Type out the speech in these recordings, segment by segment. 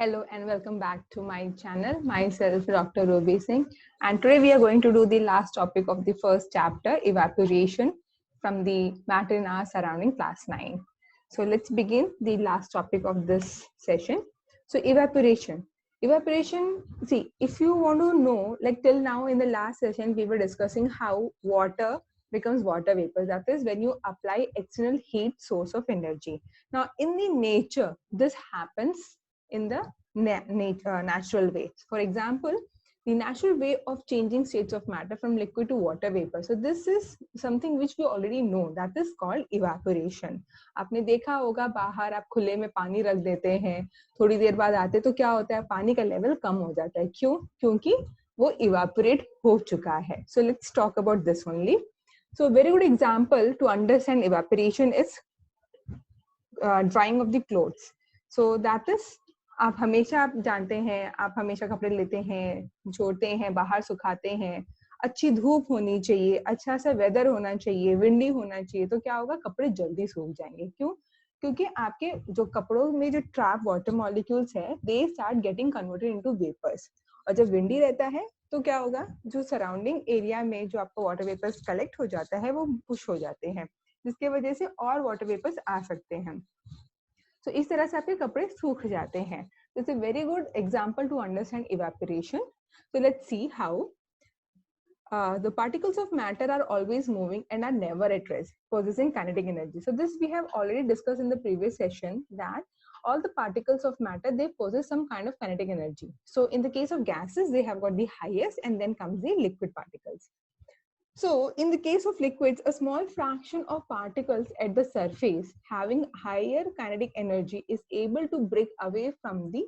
Hello and welcome back to my channel. Myself, Dr. Ruby Singh, and today we are going to do the last topic of the first chapter, evaporation from the matter in our surrounding, class 9. So let's begin the last topic of this session. So evaporation. Evaporation, see, if you want to know, like till now in the last session, we were discussing how water becomes water vapor. That is when you apply external heat source of energy. Now in the nature, this happens in the natural way. For example, the natural way of changing states of matter from liquid to water vapor. So this is something which we already know, that is called evaporation. आपने देखा होगा बाहर आप खुले में पानी रख देते हैं, थोड़ी देर बाद आते तो क्या होता है, पानी का लेवल कम हो जाता है. क्यों? क्योंकि वो evaporate हो चुका है. So let's talk about this only. So very good example to understand evaporation is drying of the clothes. So that is, आप हमेशा आप जानते हैं, आप हमेशा कपड़े लेते हैं, जोड़ते हैं, बाहर सुखाते हैं, अच्छी धूप होनी चाहिए, अच्छा सा वेदर होना चाहिए, विंडी होना चाहिए, तो क्या होगा, कपड़े जल्दी सूख जाएंगे. क्यों? क्योंकि आपके जो कपड़ों में जो ट्रैप वाटर मॉलिक्यूल्स है, they start getting converted into vapours. और जब विंडी रहता है तो क्या होगा, जो सराउंडिंग एरिया में जो आपको वाटर वेपर्स कलेक्ट हो जाता है वो पुश हो जाते हैं, जिसके वजह से और वाटर वेपर्स आ सकते हैं. So इस तरह से आपके कपड़े सूख जाते हैं. It's a very good example to understand evaporation. So let's see how. The particles of matter are always moving and are never at rest, possessing kinetic energy. So this we have already discussed in the previous session, that all the particles of matter, they possess some kind of kinetic energy. So in the case of gases, they have got the highest, and then comes the liquid particles. So in the case of liquids, a small fraction of particles at the surface having higher kinetic energy is able to break away from the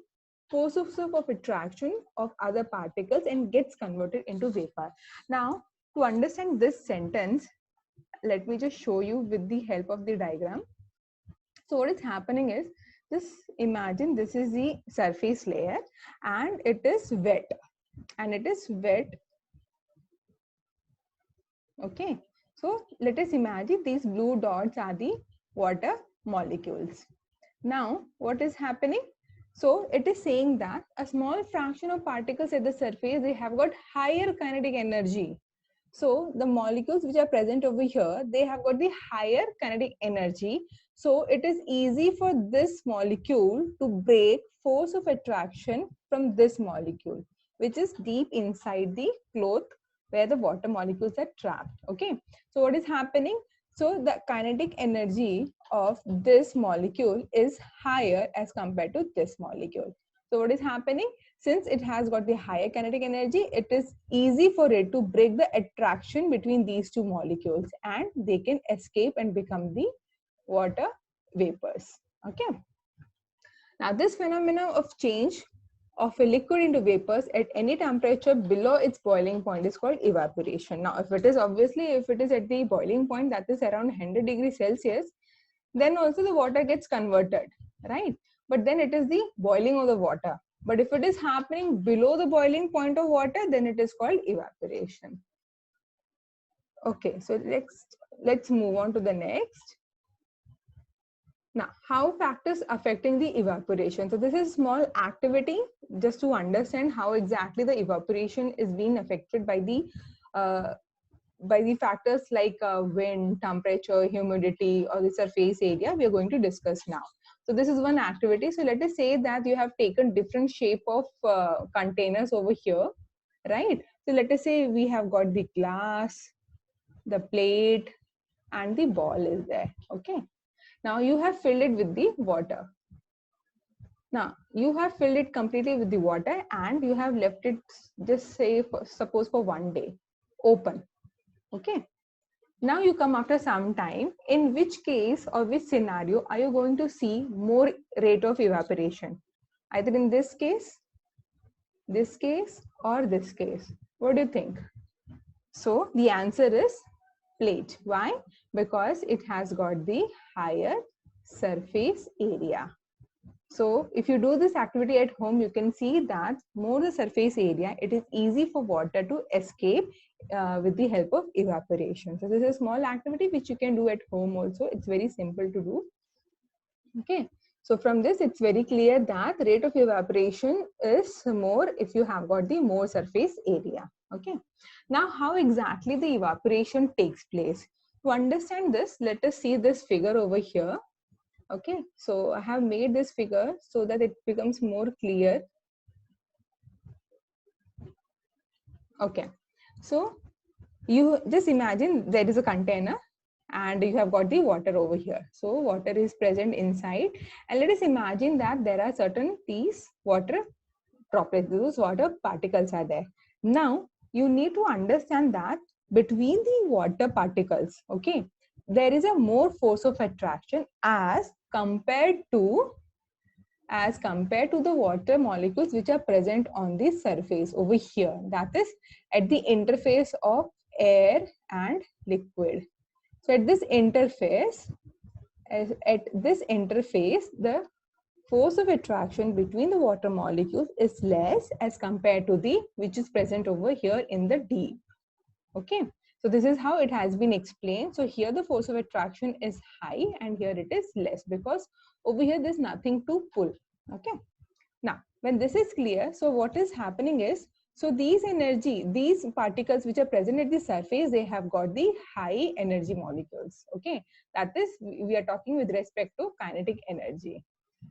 forces of attraction of other particles and gets converted into vapor. Now, to understand this sentence, let me just show you with the help of the diagram. So what is happening is, just imagine this is the surface layer and it is wet, Okay, so let us imagine these blue dots are the water molecules. Now, what is happening? So it is saying that a small fraction of particles at the surface, they have got higher kinetic energy. So the molecules which are present over here, they have got the higher kinetic energy. So it is easy for this molecule to break force of attraction from this molecule, which is deep inside the cloth where the water molecules are trapped. Okay, so what is happening? So the kinetic energy of this molecule is higher as compared to this molecule. So what is happening? Since it has got the higher kinetic energy, it is easy for it to break the attraction between these two molecules, and they can escape and become the water vapors. Okay. Now this phenomenon of change of a liquid into vapors at any temperature below its boiling point is called evaporation. Now if it is at the boiling point, that is around 100 degrees Celsius, then also the water gets converted, right? But then it is the boiling of the water. But if it is happening below the boiling point of water, then it is called evaporation. Okay, so let's move on to the next. Now, how factors affecting the evaporation? So this is a small activity just to understand how exactly the evaporation is being affected by the factors like wind, temperature, humidity, or the surface area we are going to discuss now. So this is one activity. So let us say that you have taken different shape of containers over here, right? So let us say we have got the glass, the plate, and the ball is there. Okay. Now you have filled it with the water. Now you have filled it completely with the water and you have left it, just say suppose for 1 day, open. Okay. Now you come after some time. In which case or which scenario are you going to see more rate of evaporation? Either in this case, or this case. What do you think? So the answer is plate. Why? Because it has got the higher surface area. So if you do this activity at home, you can see that more the surface area, it is easy for water to escape with the help of evaporation. So this is a small activity which you can do at home also. It's very simple to do. Okay. So from this, it's very clear that the rate of evaporation is more if you have got the more surface area. Okay. Now, how exactly the evaporation takes place? To understand this, let us see this figure over here. Okay. So I have made this figure so that it becomes more clear. Okay. So you just imagine there is a container and you have got the water over here. So water is present inside, and let us imagine that there are certain these water droplets, those water particles are there. Now you need to understand that between the water particles, okay, there is a more force of attraction as compared to the water molecules which are present on the surface over here, that is at the interface of air and liquid. So at this interface, the force of attraction between the water molecules is less as compared to the which is present over here in the deep. Okay, so this is how it has been explained. So here the force of attraction is high and here it is less because over here there's nothing to pull. Okay, now when this is clear, so what is happening is, so these particles which are present at the surface, they have got the high energy molecules. Okay, that is, we are talking with respect to kinetic energy.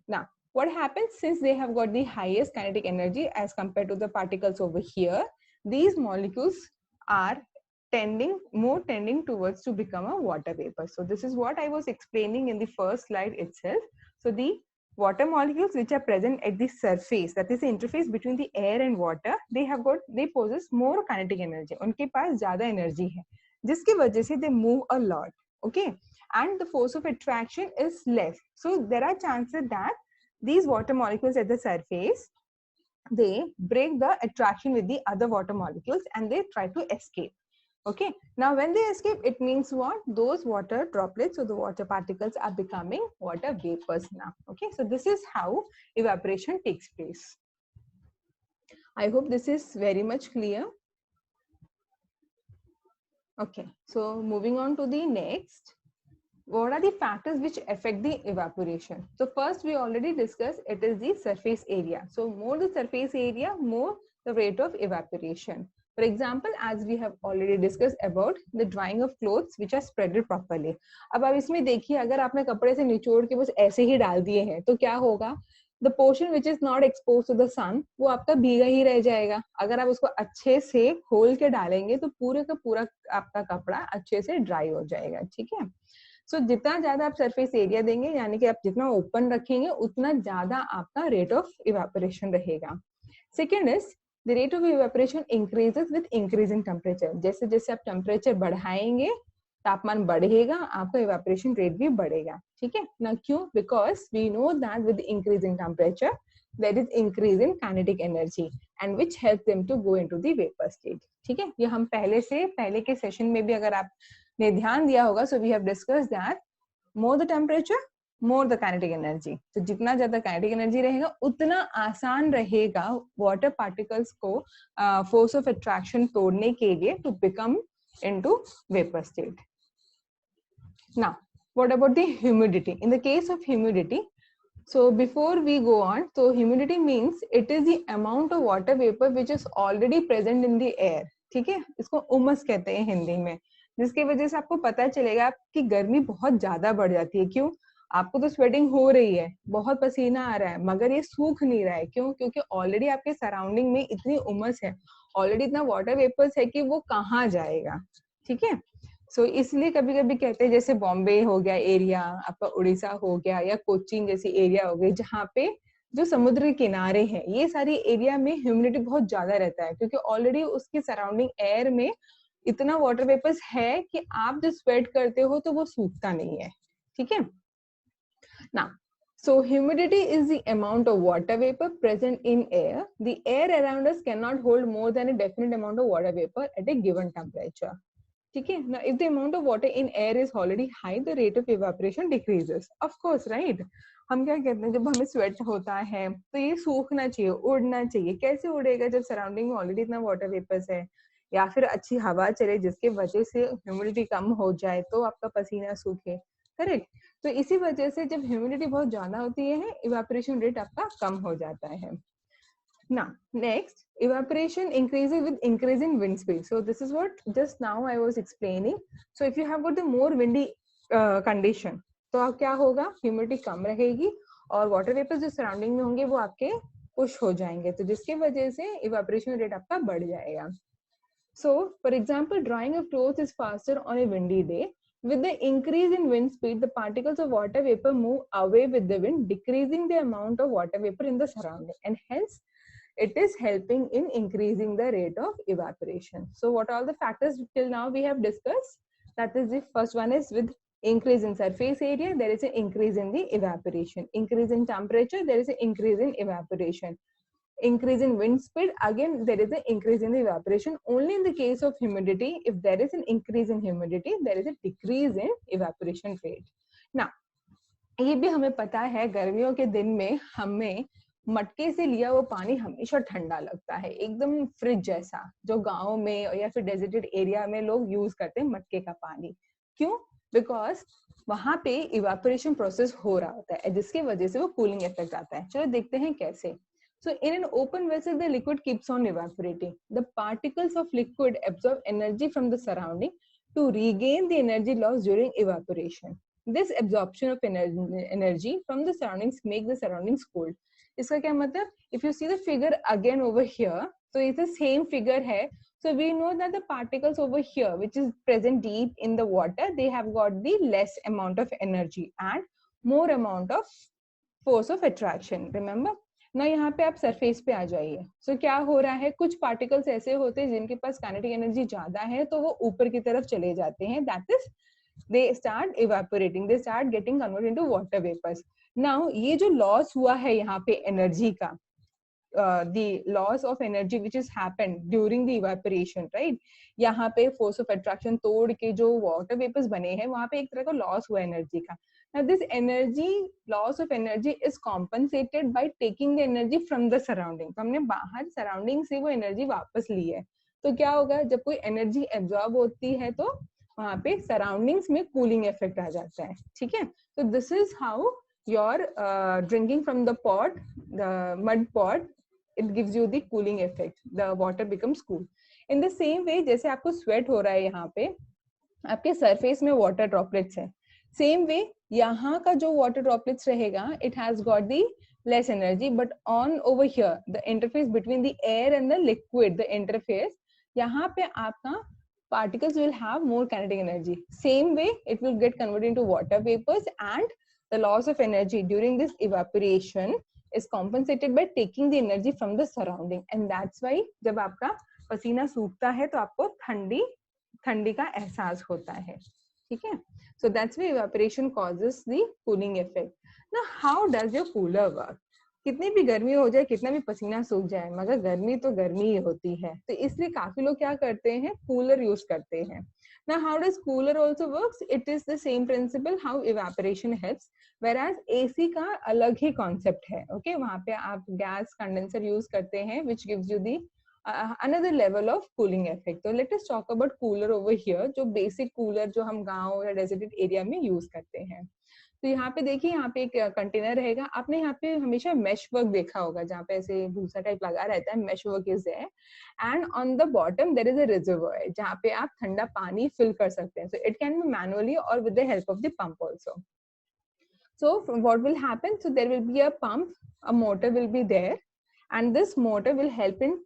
Now what happens, since they have got the highest kinetic energy as compared to the particles over here, these molecules are tending towards to become a water vapor. So this is what I was explaining in the first slide itself. So the water molecules which are present at the surface, that is the interface between the air and water, they possess more kinetic energy. उनके पास ज़्यादा energy है, जिसकी वजह से they move a lot. Okay, and the force of attraction is less. So there are chances that these water molecules at the surface, they break the attraction with the other water molecules and they try to escape. Okay, now when they escape, it means what? Those water droplets or the water particles are becoming water vapors now. Okay, so this is how evaporation takes place. I hope this is very much clear. Okay, so moving on to the next. What are the factors which affect the evaporation? So first we already discussed, it is the surface area. So more the surface area, more the rate of evaporation. For example, as we have already discussed about the drying of clothes which are spreaded properly. अब आप इसमें देखिए, अगर आपने कपड़े से निचोड़ के बस ऐसे ही डाल दिए हैं तो क्या होगा? The portion which is not exposed to the sun, वो आपका भीगा ही रह जाएगा. अगर आप उसको अच्छे से खोल के डालेंगे तो पूरे का पूरा आपका कपड़ा अच्छे से ड्राई हो जाएगा. ठीक है. सो जितना ज्यादा आप सरफेस एरिया देंगे, यानी कि आप जितना ओपन रखेंगे उतना ज्यादा आपका रेट ऑफ इवेपोरेशन रहेगा. Second is the rate of evaporation increases with increasing temperature. जैसे जैसे आप टेम्परेचर बढ़ाएंगे, तापमान बढ़ेगा, आपका इवेपोरेशन रेट भी बढ़ेगा. ठीक है ना? क्यों? Because we know that with increasing temperature there is increase in kinetic energy and which helps them to go into the vapor state. ठीक है, ये हम पहले के सेशन में भी अगर आपने ध्यान दिया होगा, so we have discussed that more the temperature, more the kinetic energy. तो जितना ज्यादा kinetic energy रहेगा उतना आसान रहेगा water particles को force of attraction तोड़ने के लिए to become into vapor state. Now, what about the humidity? In the case of humidity, so before we go on, so humidity means it is the amount of water vapor which is already present in the air. ठीक है, इसको उमस कहते हैं हिंदी में, जिसकी वजह से आपको पता चलेगा कि गर्मी बहुत ज्यादा बढ़ जाती है. क्यों? आपको तो स्वेटिंग हो रही है, बहुत पसीना आ रहा है, मगर ये सूख नहीं रहा है. क्यों? क्योंकि ऑलरेडी आपके सराउंडिंग में इतनी उमस है, ऑलरेडी इतना वाटर वेपर्स है कि वो कहाँ जाएगा. ठीक है, सो इसलिए कभी कभी कहते हैं, जैसे बॉम्बे हो गया एरिया, आपका उड़ीसा हो गया, या कोचीन जैसी एरिया हो गई, जहाँ पे जो समुद्र किनारे हैं, ये सारी एरिया में ह्यूमिडिटी बहुत ज्यादा रहता है, क्योंकि ऑलरेडी उसके सराउंडिंग एयर में इतना वाटर वेपर्स है कि आप जो स्वेट करते हो तो वो सूखता नहीं है. ठीक है ना? So humidity is the amount of water vapor present in air. The air around us cannot hold more than a definite amount of water vapor at a given temperature. ठीक है ना? If the amount of water in air is already high, the rate of evaporation decreases. Of course, right? हम क्या कहते हैं, जब हमें sweat होता है तो ये सूखना चाहिए, उड़ना चाहिए. कैसे उड़ेगा जब सराउंडिंग में ऑलरेडी इतना वाटर वेपर्स है, या फिर अच्छी हवा चले जिसके वजह से ह्यूमिडिटी कम हो जाए तो आपका पसीना सूखे. करेक्ट? तो इसी वजह से जब ह्यूमिडिटी बहुत ज्यादा होती है इवेपोरेशन रेट आपका कम हो जाता है. Now, next, evaporation increases with increase in wind speed. So this is what just now I was explaining. So if you have got the more windy condition, तो अब क्या होगा, ह्यूमिडिटी कम रहेगी और वाटर वेपर्स जो सराउंडिंग में होंगे वो आपके पुश हो जाएंगे, तो जिसकी वजह से इवेपोरेशन रेट आपका बढ़ जाएगा. So, for example, drying of clothes is faster on a windy day. With the increase in wind speed, the particles of water vapor move away with the wind, decreasing the amount of water vapor in the surrounding, and hence it is helping in increasing the rate of evaporation. So what are all the factors till now we have discussed? That is, the first one is with increase in surface area, there is an increase in the evaporation. Increase in temperature, there is an increase in evaporation. Increase in wind speed, again there is an increase in the evaporation. Only in the case of humidity, if there is an increase in humidity, there is a decrease in evaporation rate. Now, ये भी हमें पता है गर्मियों के दिन में हमें मटके से लिया वो पानी हमेशा ठंडा लगता है, एकदम फ्रिज जैसा, जो गाँव में या फिर डेजर्टेड एरिया में लोग यूज करते हैं मटके का पानी. क्यों? बिकॉज वहां पे इवेपोरेशन प्रोसेस हो रहा होता है, जिसकी वजह से वो कूलिंग इफेक्ट आता है. चलो देखते हैं कैसे. So in an open vessel, the liquid keeps on evaporating. The particles of liquid absorb energy from the surrounding to regain the energy lost during evaporation. This absorption of energy from the surroundings make the surroundings cold. इसका क्या मतलब? If you see the figure again over here, so it's the same figure है. So we know that the particles over here, which is present deep in the water, they have got the less amount of energy and more amount of force of attraction. Remember? ना यहाँ पे आप surface पे आ जाइए. So क्या हो रहा है, कुछ पार्टिकल्स ऐसे होते हैं जिनके पास काइनेटिक एनर्जी ज्यादा है, तो वो ऊपर की तरफ चले जाते हैं. That is, they start evaporating, they start getting converted into water vapors. Now ये जो लॉस हुआ है यहाँ पे एनर्जी का, the loss of energy which is happened during the evaporation, right? यहाँ पे force of attraction तोड़ के जो water vapors बने हैं, वहाँ पे एक तरह का loss हुआ एनर्जी का. Now this energy, loss of energy is compensated by taking the energy from the surrounding. तो हमने बाहर surrounding से वो energy वापस ली है. तो क्या होगा, जब कोई energy absorb होती है तो वहाँ पे surroundings में cooling effect आ जाता है. ठीक है? So this is how your drinking from the pot, the mud pot, it gives you the cooling effect. The water becomes cool. In the same way, जैसे आपको sweat हो रहा है यहाँ पे, आपके surface में water droplets है. Same way, यहाँ का जो water droplets रहेगा, it has got the less energy, but on over here, the interface between the air and the liquid, the interface, यहाँ पे आपका particles will have more kinetic energy. Same way, it will get converted into water vapors, and the loss of energy during this evaporation is compensated by taking the energy from the surrounding, and that's why जब आपका पसीना सूखता है तो आपको ठंडी का एहसास होता है. ठीक है? So that's why evaporation causes the cooling effect. Now how does your cooler work? कितनी भी गर्मी हो जाए, कितना भी पसीना सूख जाए, मगर गर्मी तो गर्मी ही होती है, तो इसलिए काफी लोग क्या करते हैं, कूलर यूज करते हैं. Now how does cooler also works? It is the same principle how evaporation helps, whereas AC का अलग ही concept है. Okay, वहाँ पे आप gas condenser use करते हैं, which gives you the another level of cooling effect. So let us talk about cooler over here, जो basic cooler जो हम गाँव या deserted area में use करते हैं. तो यहाँ पे देखिए, यहाँ पे एक कंटेनर रहेगा. आपने यहाँ पे हमेशा मेश वर्क देखा होगा, जहाँ पे ऐसे भूसा टाइप लगा रहता है. Mesh work is there, and on the bottom there is a reservoir जहाँ पे आप ठंडा पानी फिल कर सकते हैं. So it can be manually और with the help of the pump also. So what will happen? So there will be a pump, a motor will be there, and this motor will help in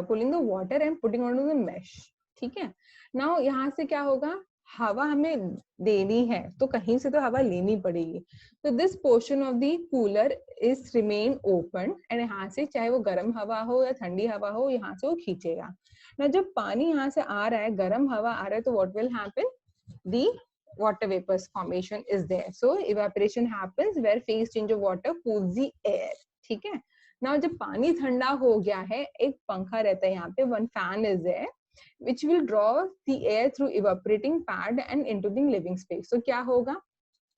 pulling the water and putting onto the mesh. ठीक है? Now यहाँ से क्या होगा, हवा हमें देनी है तो कहीं से तो हवा लेनी पड़ेगी. तो this portion of the cooler is remain open, and यहाँ से चाहे वो गर्म हवा हो या ठंडी हवा हो, यहाँ से वो खींचेगा ना. जब पानी यहाँ से आ रहा है, गर्म हवा आ रहा है, तो what will happen, the water vapors formation is there. So evaporation happens where phase change of water cools the air. ठीक है? Now जब पानी ठंडा हो गया है, एक पंखा रहता है यहाँ पे, one fan is there, which will draw the air through evaporating pad and into the living space. So क्या होगा,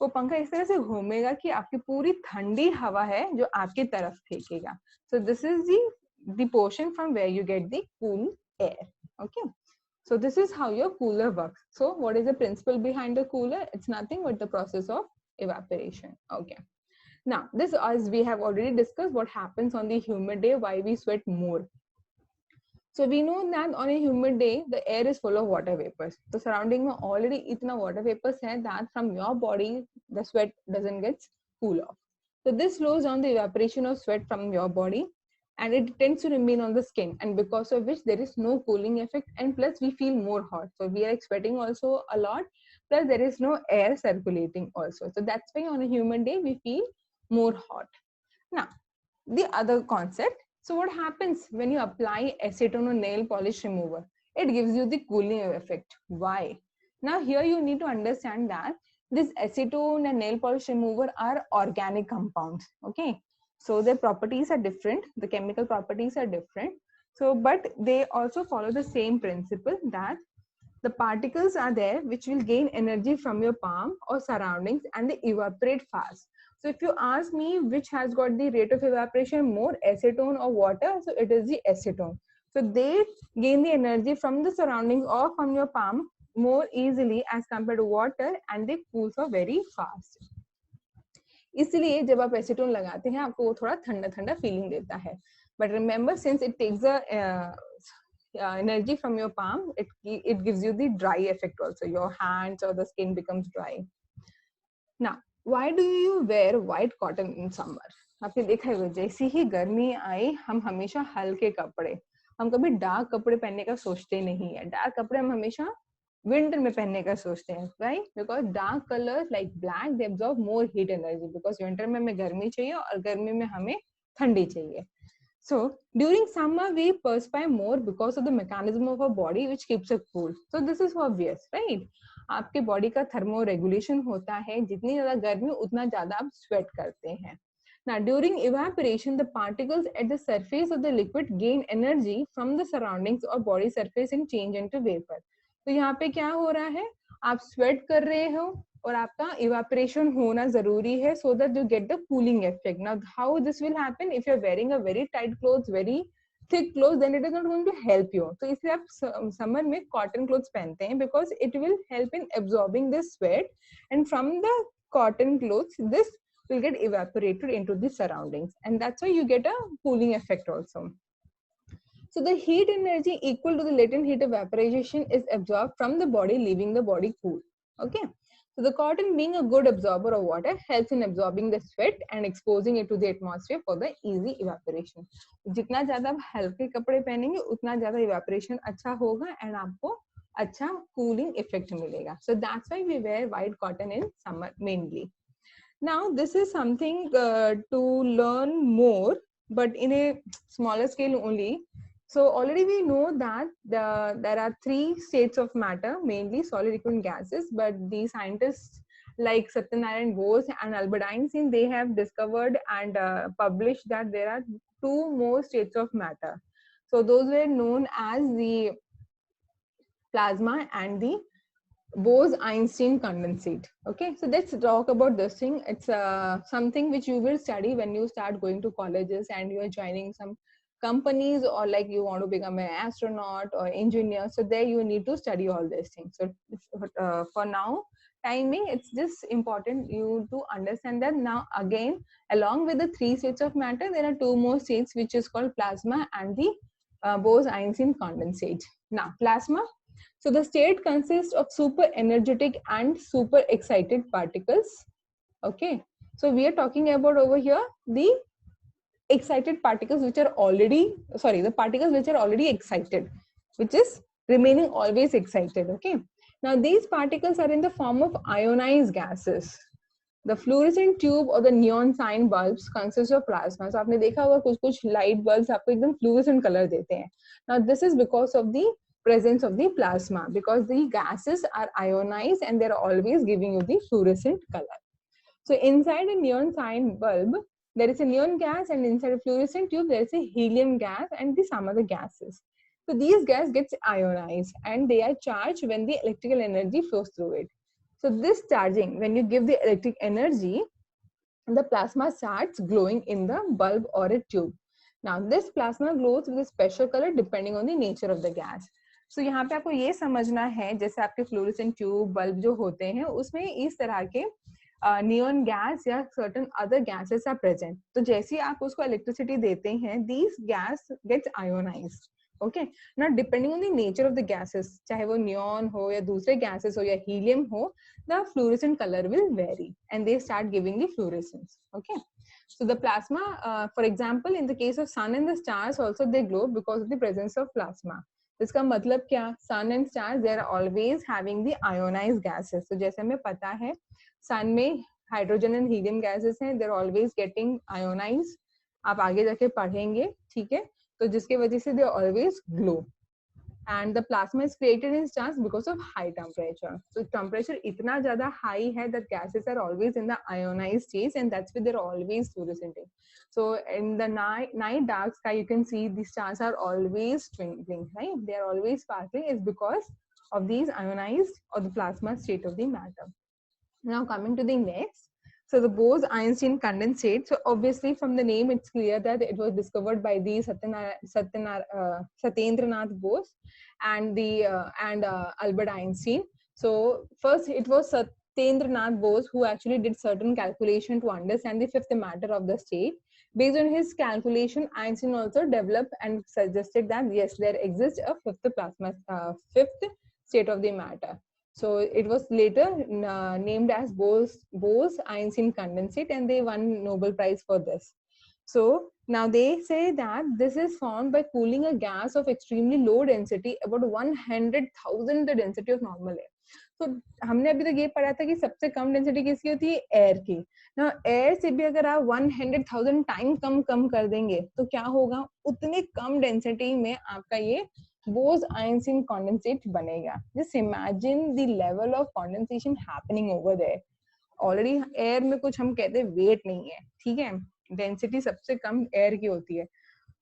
वो पंखा इस तरह से घूमेगा कि आपकी पूरी ठंडी हवा है जो आपकी तरफ फेंकेगा. So this is the portion from where you get the cool air. Okay. So this is how your cooler works. So what is the principle behind the cooler? It's nothing but the process of evaporation. Okay. Now, this, as we have already discussed, what happens on the humid day, why we sweat more. So we know that on a humid day, the air is full of water vapors. So surrounding में already इतना water vapors है that from your body, the sweat doesn't get cool off. So this slows down the evaporation of sweat from your body, and it tends to remain on the skin, and because of which there is no cooling effect, and plus we feel more hot. So we are sweating also a lot, plus there is no air circulating also. So that's why on a humid day, we feel more hot. Now, the other concept. So what happens when you apply acetone or nail polish remover? It gives you the cooling effect. Why? Now here you need to understand that this acetone and nail polish remover are organic compounds. Okay, so their properties are different. The chemical properties are different. So, but they also follow the same principle that the particles are there which will gain energy from your palm or surroundings and they evaporate fast. So if you ask me which has got the rate of evaporation more, acetone or water, so it is the acetone. So they gain the energy from the surroundings or from your palm more easily as compared to water, and they cool off very fast. इसलिए जब आप acetone लगाते हैं आपको वो थोड़ा ठंडा ठंडा फीलिंग देता है. But remember, since it takes the energy from your palm, it gives you the dry effect also. Your hands or the skin becomes dry. Now, why do you wear white cotton in summer? आपने देखा है जैसे ही गर्मी आई हम हमेशा हल्के कपड़े, हम कभी डार्क कपड़े पहनने का सोचते नहीं है. डार्क कपड़े हम हमेशा विंटर में पहनने का सोचते हैं, right? Because dark colours like black they absorb more heat energy, because winter में हमें गर्मी चाहिए और गर्मी में हमें ठंडी चाहिए. So during summer we perspire more because of the mechanism of our body which keeps us cool. So this is obvious, right? आपके बॉडी का थर्मो रेगुलेशन होता है, जितनी ज्यादा गर्मी उतना ज्यादा आप स्वेट करते हैं. Now during evaporation the particles at the surface of the liquid gain energy from the surroundings or body surface and change into vapor. तो यहाँ पे क्या हो रहा है, आप स्वेट कर रहे हो और आपका evaporation होना जरूरी है so that you get the cooling effect. Now how this will happen? If you are wearing a very tight clothes, very thick clothes, then it is not going to help you. तो इसलिए आप summer में cotton clothes पहनते हैं because it will help in absorbing this sweat, and from the cotton clothes this will get evaporated into the surroundings, and that's why you get a cooling effect also. So the heat energy equal to the latent heat of vaporization is absorbed from the body, leaving the body cool. Okay. So the cotton, being a good absorber of water, helps in absorbing the sweat and exposing it to the atmosphere for the easy evaporation. जितना ज़्यादा आप हल्के कपड़े पहनेंगे उतना ज़्यादा evaporation अच्छा होगा and आपको अच्छा cooling effect मिलेगा. So that's why we wear white cotton in summer mainly. Now this is something to learn more, but in a smaller scale only. So already we know that there are three states of matter, mainly solid, liquid, and gases. But the scientists like Satyanarayan Bose and Albert Einstein, they have discovered and published that there are two more states of matter. So those were known as the plasma and the Bose-Einstein condensate. Okay, so let's talk about this thing. It's something which you will study when you start going to colleges and you are joining some companies, or like you want to become an astronaut or engineer. So there you need to study all these things. So for now, timing, it's just important you to understand that. Now again, along with the three states of matter, there are two more states which is called plasma and the Bose-Einstein condensate. Now plasma. So the state consists of super energetic and super excited particles. Okay. So we are talking about over here the excited particles which are already, the particles which are already excited, which is remaining always excited. Okay. Now these particles are in the form of ionized gases. The fluorescent tube or the neon sign bulbs consist of plasma. So आपने देखा होगा कुछ light bulbs आपको एकदम fluorescent color देते हैं. Now this is because of the presence of the plasma, because the gases are ionized and they're always giving you the fluorescent color. So inside a neon sign bulb, there is a neon gas, and inside a fluorescent tube, there is a helium gas and some other gases. So these gas gets ionized and they are charged when the electrical energy flows through it. So this charging, when you give the electric energy, the plasma starts glowing in the bulb or a tube. Now this plasma glows with a special color depending on the nature of the gas. So यहाँ पे आपको ये समझना है, जैसे आपके fluorescent tube bulb जो होते हैं उसमें इस तरह के neon gas या certain other gases are present. तो जैसे आप उसको electricity देते हैं, these gas gets ionized. Okay, now depending on the nature of the gases, चाहे वो neon हो या दूसरे gases हो या helium हो, the fluorescent color will vary and they start giving the fluorescence. Okay, so the plasma, for example, in the case of sun and the stars also they glow because of the presence of plasma. इसका मतलब क्या? Sun and stars they are always having the ionized gases. So जैसे हमें पता है सन में hydrogen and helium gases हैं, they are always getting ionised. आप आगे जाके पढ़ेंगे, ठीक है? तो जिसके वजह से they always glow. And the plasma is created in stars because of high temperature. So temperature इतना ज़्यादा high है that gases are always in the ionized state and that's why they're always fluorescent. So in the night dark sky you can see the stars are always twinkling, right? They are always sparkling is because of these ionized or the plasma state of the matter. Now coming to the next, so the Bose-Einstein condensate. So obviously from the name it's clear that it was discovered by the Satyendranath Bose and Albert Einstein. So first it was Satyendranath Bose who actually did certain calculation to understand the fifth matter of the state. Based on his calculation, Einstein also developed and suggested that yes, there exists a fifth state of the matter. So it was later named as Bose-Einstein condensate and they won Nobel Prize for this. So now they say that this is formed by cooling a gas of extremely low density, about 100,000 the density of normal air. तो हमने अभी तक ये पढ़ा था कि सबसे कम density किसकी होती है? एयर की. ना एयर से भी अगर आप 100,000 टाइम कम कर देंगे तो क्या होगा? उतने कम डेंसिटी में आपका ये Bose-Einstein condensate बनेगा. Just imagine the level of condensation happening over there. Already air में कुछ हम कहते हैं weight नहीं है, ठीक है? Density सबसे कम air की होती है.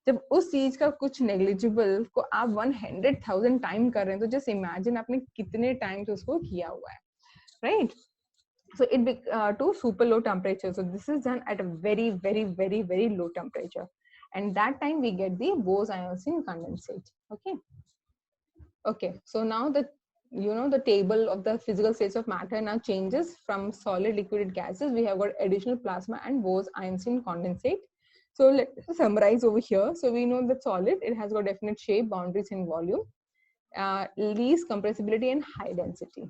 जब उस चीज का कुछ negligible को आप 100,000 टाइम कर रहे हैं तो just imagine आपने कितने टाइम्स उसको किया हुआ है, right? So it to super low temperature. So this is done at a very low temperature. And that time we get the Bose-Einstein condensate. Okay, so now the table of the physical states of matter now changes from solid, liquid, gases. We have got additional plasma and Bose-Einstein condensate. So let's summarize over here. So we know that solid, it has got definite shape, boundaries and volume, least compressibility and high density.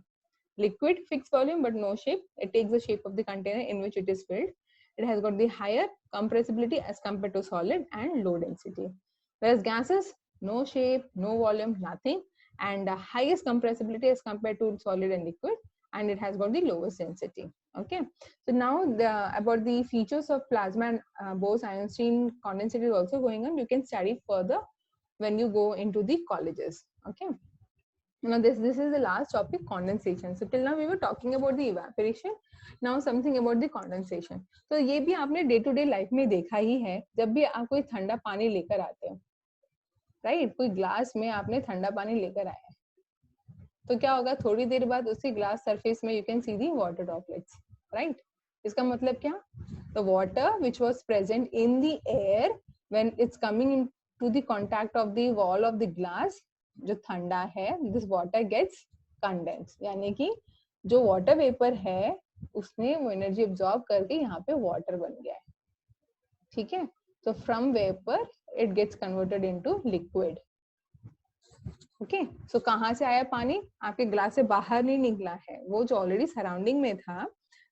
Liquid, fixed volume but no shape. It takes the shape of the container in which it is filled. It has got the higher compressibility as compared to solid and low density. Whereas gases, no shape, no volume, nothing, and the highest compressibility as compared to solid and liquid, and it has got the lowest density. Okay, so now about the features of plasma and Bose-Einstein condensate is also going on. You can study further when you go into the colleges. Okay. Now this is the last topic, condensation. So till now we were talking about the evaporation. Now something about the condensation. तो ये भी आपने day to day life में देखा ही है, जब भी आप कोई ठंडा पानी लेकर आते हो, राइट? कोई ग्लास में आपने ठंडा पानी लेकर आया है, तो क्या होगा? थोड़ी देर बाद उसी ग्लास सरफेस में you can see the water droplets, right? इसका मतलब क्या? The water which was present in the air when it's coming into the contact of the wall of the glass, जो ठंडा है, दिस वाटर गेट्स कंडेंस, यानी कि जो water vapour है उसने वो एनर्जी एब्जॉर्ब करके यहाँ पे वाटर बन गया है, ठीक है? तो from vapour it gets converted into liquid. Okay, so कहाँ से आया पानी? आपके ग्लास से बाहर नहीं निकला है, वो जो ऑलरेडी सराउंडिंग में था,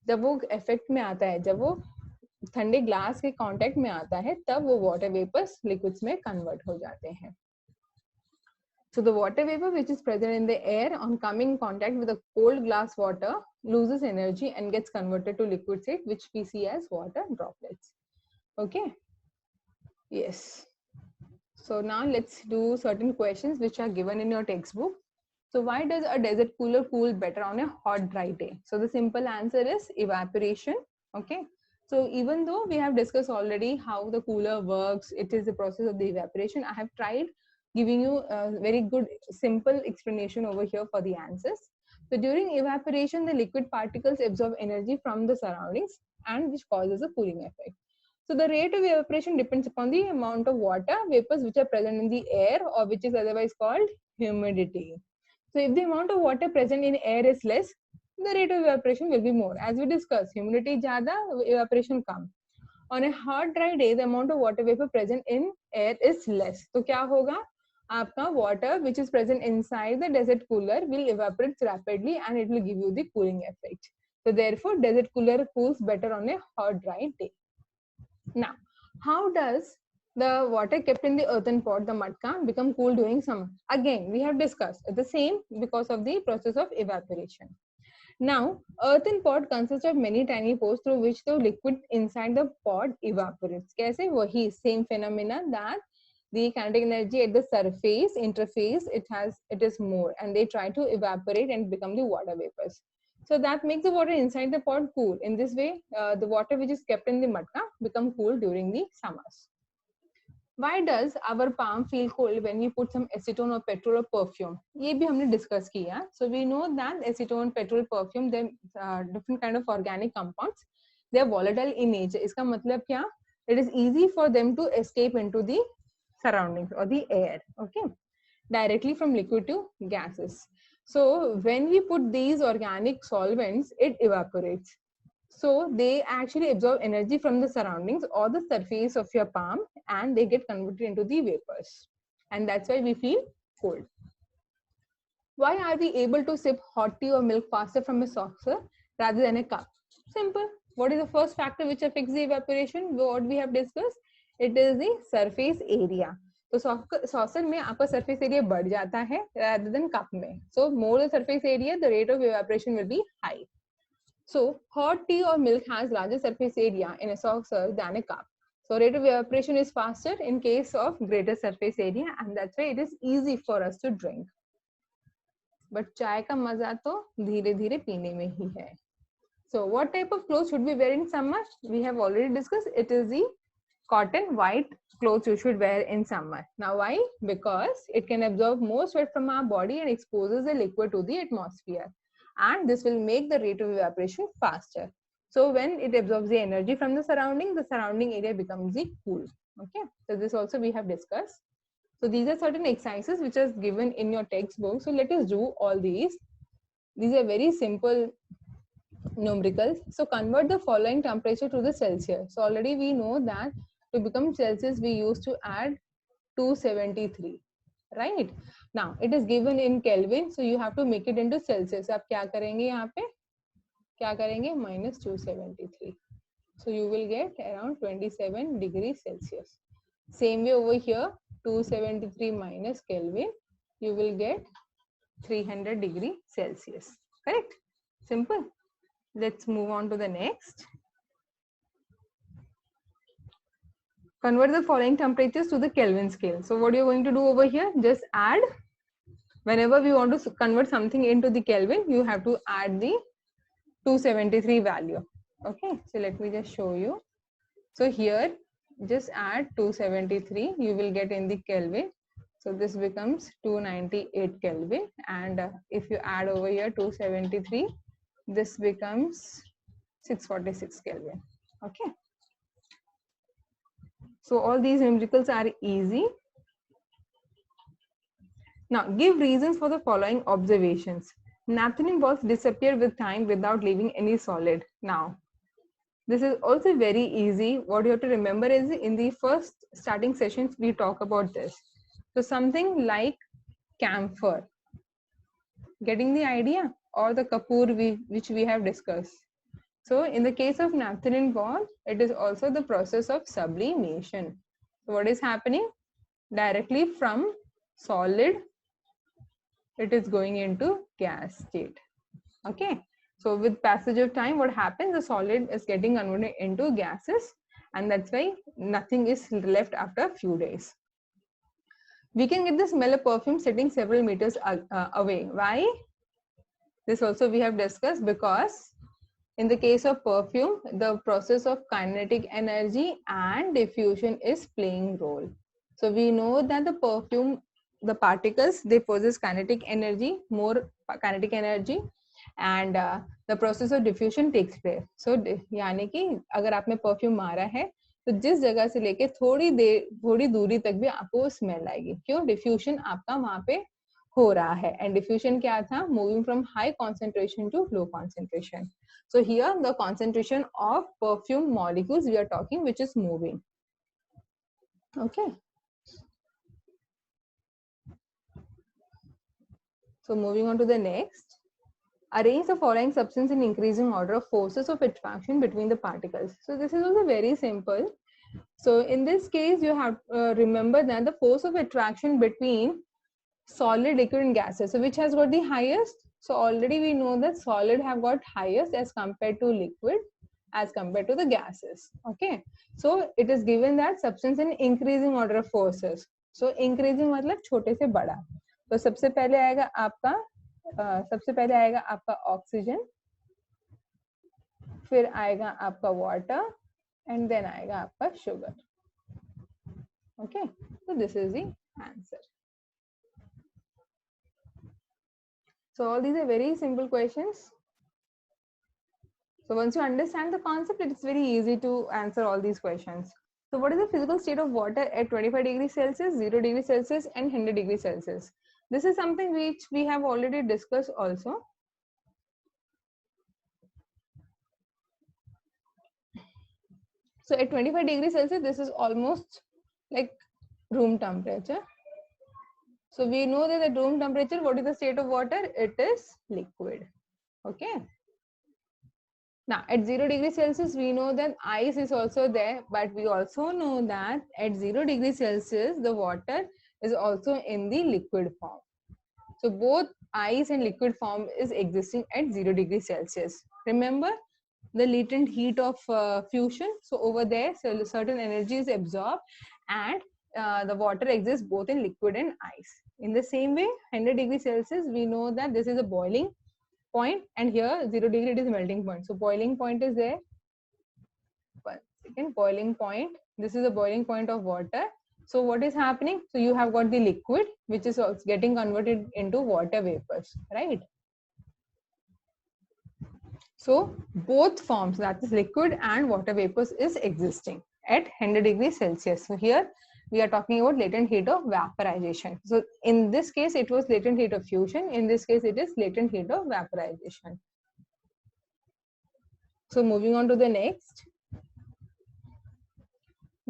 जब वो इफेक्ट में आता है, जब वो ठंडे ग्लास के कांटेक्ट में आता है, तब वो वाटर वेपर्स लिक्विड्स में कन्वर्ट हो जाते हैं. So the water vapor which is present in the air on coming in contact with the cold glass water loses energy and gets converted to liquid state, which we see as water droplets. Okay. Yes. So now let's do certain questions which are given in your textbook. So why does a desert cooler cool better on a hot dry day? So the simple answer is evaporation. Okay. So even though we have discussed already how the cooler works, it is the process of the evaporation. I have tried giving you a very good simple explanation over here for the answers. So during evaporation, the liquid particles absorb energy from the surroundings and which causes a cooling effect. So the rate of evaporation depends upon the amount of water vapors which are present in the air, or which is otherwise called humidity. So if the amount of water present in air is less, the rate of evaporation will be more. As we discussed, humidity ज़्यादा, evaporation come. On a hot dry day, the amount of water vapor present in air is less. तो क्या होगा? आपका water which is present inside the desert cooler will evaporate rapidly and it will give you the cooling effect. So therefore, desert cooler cools better on a hot dry day. Now, how does the water kept in the earthen pot, the matka, become cool during summer? Again, we have discussed the same because of the process of evaporation. Now, earthen pot consists of many tiny pores through which the liquid inside the pot evaporates. कैसे? वही same phenomena that the kinetic energy at the surface interface it is more, and they try to evaporate and become the water vapors. So that makes the water inside the pot cool. In this way, the water which is kept in the matka become cool during the summers. Why does our palm feel cold when we put some acetone or petrol or perfume? ये भी हमने discuss किया. So we know that acetone, petrol, perfume, they different kind of organic compounds. They are volatile in nature. इसका मतलब क्या? It is easy for them to escape into the surroundings or the air. Okay, directly from liquid to gases. So when we put these organic solvents, it evaporates. So they actually absorb energy from the surroundings or the surface of your palm, and they get converted into the vapors. And that's why we feel cold. Why are we able to sip hot tea or milk faster from a saucer rather than a cup? Simple. What is the first factor which affects the evaporation? What we have discussed? It is the surface area. तो saucer में आपका surface area बढ़ जाता है rather than cup में. So more the surface area, the rate of evaporation will be high. So hot tea or milk has larger surface area in a saucer than a cup. So rate of evaporation is faster in case of greater surface area, and that's why it is easy for us to drink. But चाय का मजा तो धीरे धीरे पीने में ही है. So what type of clothes should we wear in summer? We have already discussed. It is the cotton white clothes you should wear in summer. Now why? Because it can absorb more sweat from our body and exposes the liquid to the atmosphere. And this will make the rate of evaporation faster. So when it absorbs the energy from the surrounding area becomes the cool. Okay, so this also we have discussed. So these are certain exercises which are given in your textbook. So let us do all these. These are very simple numericals. So convert the following temperature to the Celsius. So already we know that to become Celsius we used to add 273. Right? Now it is given in Kelvin, so you have to make it into Celsius. आप क्या करेंगे यहाँ पे? क्या करेंगे? Minus 273. So you will get around 27 degrees Celsius. Same way over here, 273 minus Kelvin, you will get 300 degrees Celsius. Correct? Simple. Let's move on to the next. Convert the following temperatures to the Kelvin scale. So what you're going to do over here, just add, whenever we want to convert something into the Kelvin, you have to add the 273 value. Okay, so let me just show you. So here, just add 273, you will get in the Kelvin. So this becomes 298 Kelvin. And if you add over here 273, this becomes 646 Kelvin. Okay. So all these numericals are easy. Now give reasons for the following observations. Naphthalene balls disappear with time without leaving any solid. Now this is also very easy. What you have to remember is in the first starting sessions we talk about this. So something like camphor. Getting the idea? Or the kapoor which we have discussed. So in the case of naphthalene ball, it is also the process of sublimation. So what is happening? Directly from solid, it is going into gas state. Okay. So with passage of time, what happens? The solid is getting converted into gases, and that's why nothing is left after a few days. We can get the smell of perfume sitting several meters away. Why? This also we have discussed, because in the case of perfume, the process of kinetic energy and diffusion is playing role. So we know that the perfume, the particles, they possess kinetic energy, more kinetic energy, and the process of diffusion takes place. So यानी कि अगर आपने perfume मारा है तो जिस जगह से लेके थोड़ी दूरी तक भी आपको स्मेल आएगी. क्यों? डिफ्यूजन आपका वहां पे हो रहा है, and diffusion क्या था? Moving from high concentration to low concentration. So here the concentration of perfume molecules we are talking, which is moving. Okay. So moving on to the next. Arrange the following substance in increasing order of forces of attraction between the particles. So this is also very simple. So in this case, you have remember that the force of attraction between solid, liquid and gases. So which has got the highest? So already we know that solid have got highest as compared to liquid as compared to the gases. Okay. So it is given that substance in increasing order of forces. So increasing मतलब छोटे से बड़ा. तो सबसे पहले आएगा आपका oxygen, फिर आएगा आपका वाटर एंड देन आएगा आपका sugar. Okay, so this is the answer. So all these are very simple questions. So once you understand the concept, it's very easy to answer all these questions. So what is the physical state of water at 25 degrees Celsius, 0 degrees Celsius and 100 degrees Celsius? This is something which we have already discussed also. So at 25 degrees Celsius, this is almost like room temperature. So we know that at room temperature, what is the state of water? It is liquid. Okay. Now at 0 degrees Celsius, we know that ice is also there, but we also know that at 0 degrees Celsius, the water is also in the liquid form. So both ice and liquid form is existing at 0 degrees Celsius. Remember the latent heat of fusion. So over there, certain energy is absorbed and the water exists both in liquid and ice. In the same way, 100 degrees Celsius, we know that this is a boiling point and here 0 degree it is melting point. So boiling point is there. One second, boiling point. This is the boiling point of water. So what is happening? So you have got the liquid which is also getting converted into water vapors, right? So both forms, that is liquid and water vapors, is existing at 100 degrees Celsius. So here we are talking about latent heat of vaporization. So in this case, it was latent heat of fusion. In this case, it is latent heat of vaporization. So moving on to the next.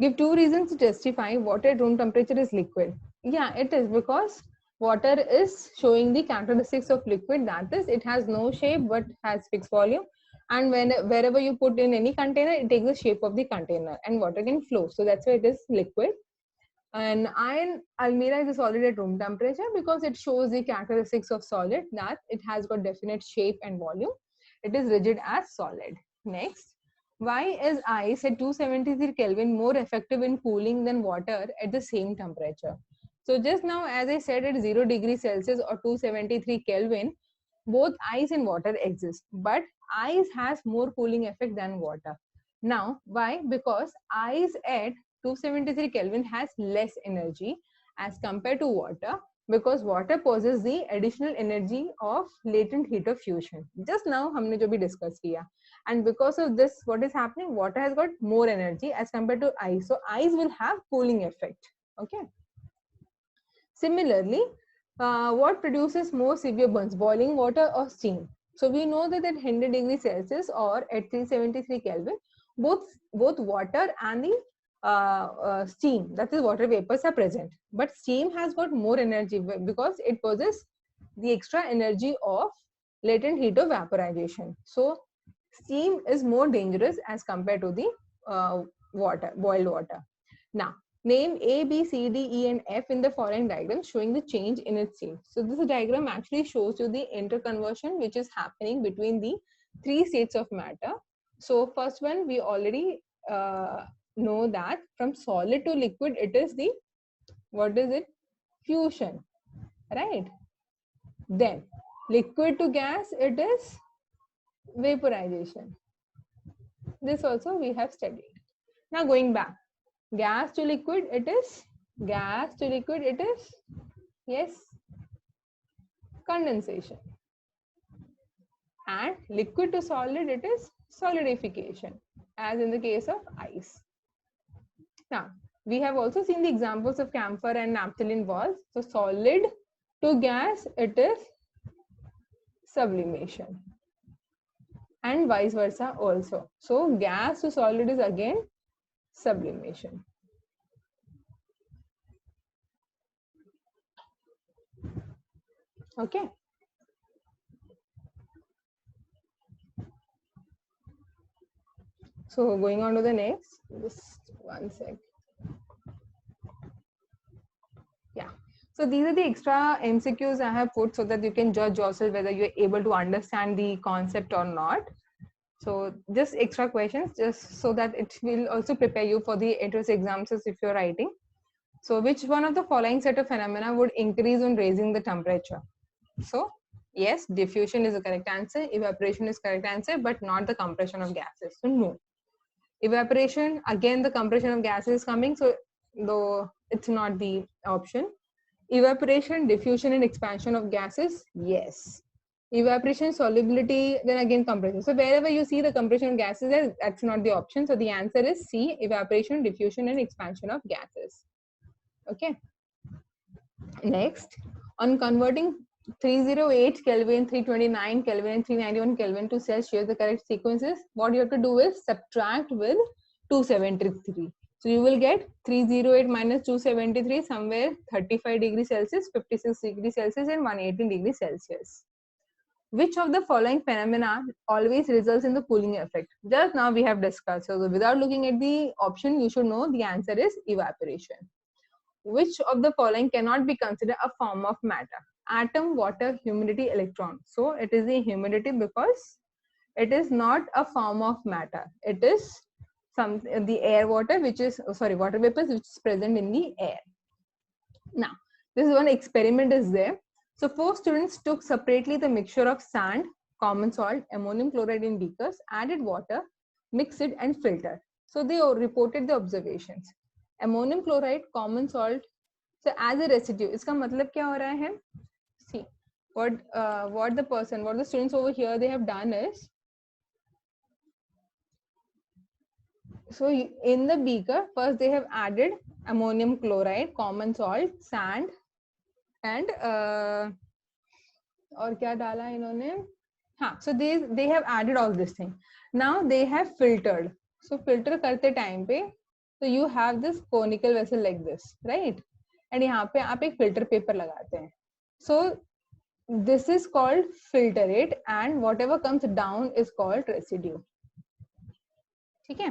Give two reasons to justify water at room temperature is liquid. Yeah, it is because water is showing the characteristics of liquid, that is it has no shape but has fixed volume, and wherever you put in any container, it takes the shape of the container and water can flow. So that's why it is liquid. And iron almira is solid at room temperature because it shows the characteristics of solid, that it has got definite shape and volume. It is rigid as solid. Next, why is ice at 273 Kelvin more effective in cooling than water at the same temperature? So just now, as I said, at 0 degrees Celsius or 273 Kelvin, both ice and water exist, but ice has more cooling effect than water. Now, why? Because ice at 273 Kelvin has less energy as compared to water, because water possesses the additional energy of latent heat of fusion. Just now हमने जो भी discuss किया, and because of this, what is happening? Water has got more energy as compared to ice, so ice will have cooling effect. Okay. Similarly, what produces more severe burns, boiling water or steam? So we know that at 100 degrees Celsius or at 373 Kelvin, both water and the steam, that is water vapors, are present. But steam has got more energy because it possesses the extra energy of latent heat of vaporization. So steam is more dangerous as compared to the boiled water. Now, name A, B, C, D, E, and F in the following diagram showing the change in its state. So this diagram actually shows you the interconversion which is happening between the three states of matter. So first one, we already know that from solid to liquid, it is the, what is it? Fusion, right? Then liquid to gas, it is vaporization. This also we have studied. Now going back, gas to liquid, it is yes, condensation, and liquid to solid, it is solidification, as in the case of ice. Now we have also seen the examples of camphor and naphthalene walls. So solid To gas, it is sublimation, and vice versa also. So gas to solid is again sublimation. Okay. So going on to the next, just one sec. Yeah. So these are the extra MCQs I have put so that you can judge yourself whether you're able to understand the concept or not. So just extra questions, just so that it will also prepare you for the entrance exams if you're writing. So which one of the following set of phenomena would increase on raising the temperature? So yes, diffusion is the correct answer, evaporation is correct answer, but not the compression of gases. So no. Evaporation, again the compression of gases is coming, so though it's not the option. Evaporation, diffusion and expansion of gases, yes. Evaporation, solubility, then again compression. So wherever you see the compression of gases, that's not the option. So the answer is C, evaporation, diffusion and expansion of gases. Okay. Next, on converting 308 Kelvin, 329 Kelvin and 391 Kelvin to Celsius, the correct sequences, what you have to do is subtract with 273. So you will get 308 minus 273 somewhere 35 degrees Celsius, 56 degrees Celsius and 118 degrees Celsius. Which of the following phenomena always results in the cooling effect? Just now we have discussed. So without looking at the option, you should know the answer is evaporation. Which of the following cannot be considered a form of matter? Atom, water, humidity, electron. So it is the humidity because it is not a form of matter. It is the air water, which is water vapors which is present in the air. Now, this is one experiment is there. So 4 students took separately the mixture of sand, common salt, ammonium chloride in beakers, added water, mixed it and filtered. So they reported the observations. Ammonium chloride, common salt, so as a residue, इसका मतलब क्या हो रहा है? See, what the students over here they have done is, so in the beaker first they have added ammonium chloride, common salt, sand and और क्या डाला इन्होंने? हाँ, so they have added all this thing. Now they have filtered. So filter करते time पे, so you have this conical vessel like this, right? And यहाँ पे आप एक filter paper लगाते हैं. So this is called filtrate and whatever comes down is called residue. ठीक है?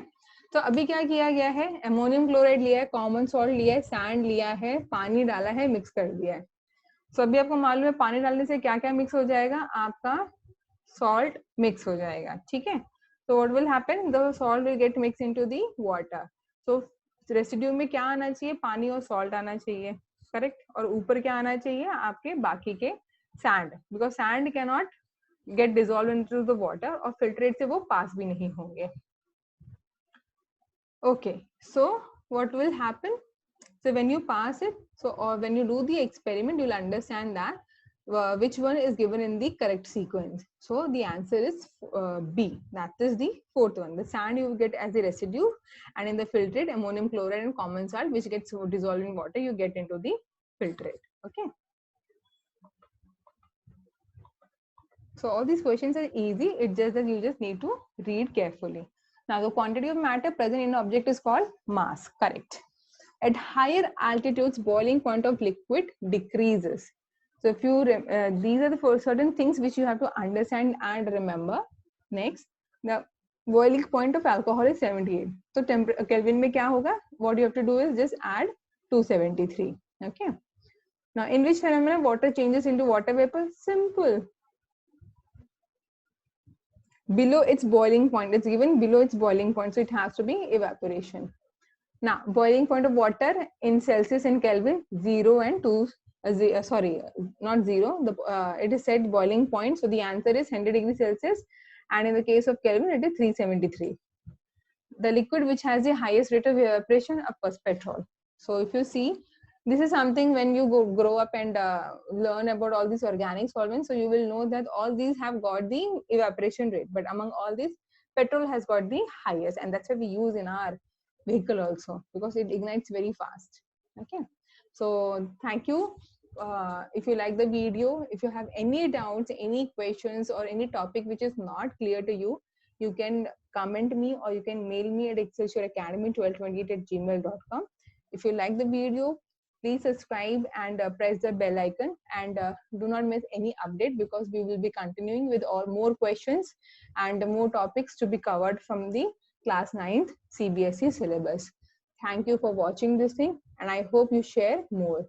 तो अभी क्या किया गया है? अमोनियम क्लोराइड लिया है, कॉमन सॉल्ट लिया है, सैंड लिया है, पानी डाला है, मिक्स कर दिया है. तो अभी आपको मालूम है पानी डालने से क्या क्या मिक्स हो जाएगा? आपका सॉल्ट मिक्स हो जाएगा. ठीक है? तो what will happen? The salt will get mix into the water. So residue में क्या आना चाहिए? पानी और सॉल्ट आना चाहिए, करेक्ट? और ऊपर क्या आना चाहिए? आपके बाकी के sand, because sand can not gate dissolve into the water और फिल्ट्रेट से वो पास भी नहीं होंगे. Okay, so what will happen? So when you pass it, so or when you do the experiment, you'll understand that which one is given in the correct sequence. So the answer is B. That is the fourth one. The sand you get as a residue, and in the filtrate, ammonium chloride and common salt, which gets dissolved in water, you get into the filtrate. Okay. So all these questions are easy. It's just that you just need to read carefully. Now the quantity of matter present in an object is called mass. Correct. At higher altitudes, boiling point of liquid decreases. So if you these are the certain things which you have to understand and remember. Next, the boiling point of alcohol is 78. So Kelvin में क्या होगा? What you have to do is just add 273. Okay. Now in which phenomena water changes into water vapor? Simple. Below its boiling point, it's given below its boiling point, so it has to be evaporation. Now, boiling point of water in Celsius and Kelvin, 0 and 2, sorry, not 0, it is said boiling point, so the answer is 100 degrees Celsius, and in the case of Kelvin, it is 373. The liquid which has the highest rate of evaporation, of course, petrol. So if you see, this is something when you grow up and learn about all these organic solvents, so you will know that all these have got the evaporation rate, but among all these, petrol has got the highest, and that's why we use in our vehicle also, because it ignites very fast. Okay, so thank you the video, if you have any doubts, any questions, or any topic which is not clear to you, you can comment me or you can mail me at excelsioracademy1228@gmail.com. If you like the video, please subscribe and press the bell icon, and do not miss any update, because we will be continuing with all more questions and more topics to be covered from the class 9th CBSE syllabus. Thank you for watching this thing, and I hope you share more.